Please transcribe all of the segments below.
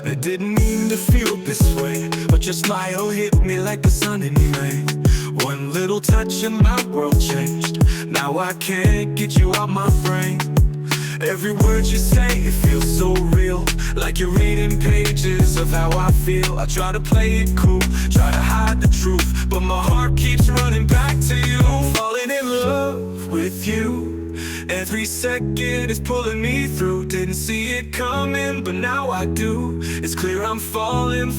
I didn't mean to feel this way, but your smile hit me like the sun in May. One little touch and my world changed. Now I can't get you out my brain. Every word you say, it feels so real, like you're reading pages of how I feel. I try to play it cool, try to hide the truth, but my heart keeps running back to you. Falling in love with you. Every second is pulling me through. Didn't see it coming, but now I do. It's clear I'm falling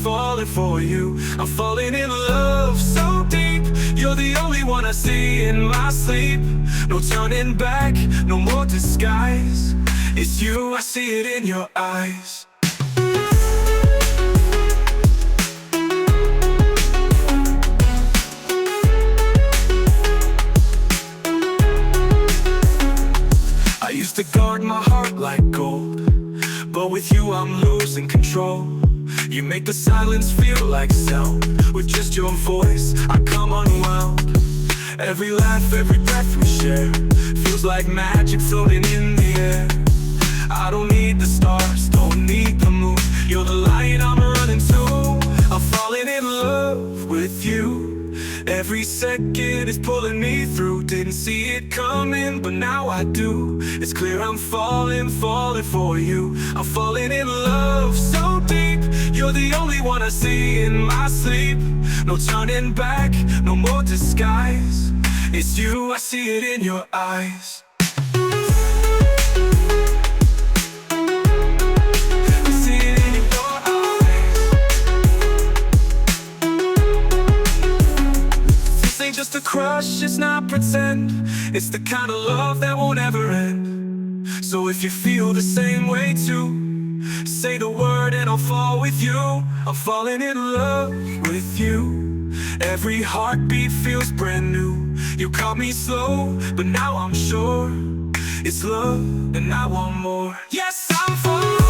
for you. I'm falling in love so deep. You're the only one I see in my sleep. No turning back, no more disguise. It's you, I see it in your eyes. I used to guard my heart like gold, but with you I'm losing control. You make the silence feel like sound. With just your voice, I come unwound. Every laugh, every breath we share feels like magic floating in the air. I don't need the stars, don't need the moon. You're the light I'm running to. I'm falling in love with you. Every second is pulling me through. Didn't see it coming, but now I do. It's clear I'm falling for you. I'm falling in love so deep. You're the only one I see in my sleep. No turning back, no more disguise. It's you, I see it in your eyes. Just a crush, it's not pretend. It's the kind of love that won't ever end. So if you feel the same way too, say the word and I'll fall with you. I'm falling in love with you. Every heartbeat feels brand new. You caught me slow, but now I'm sure it's love and I want more. Yes, I'm falling.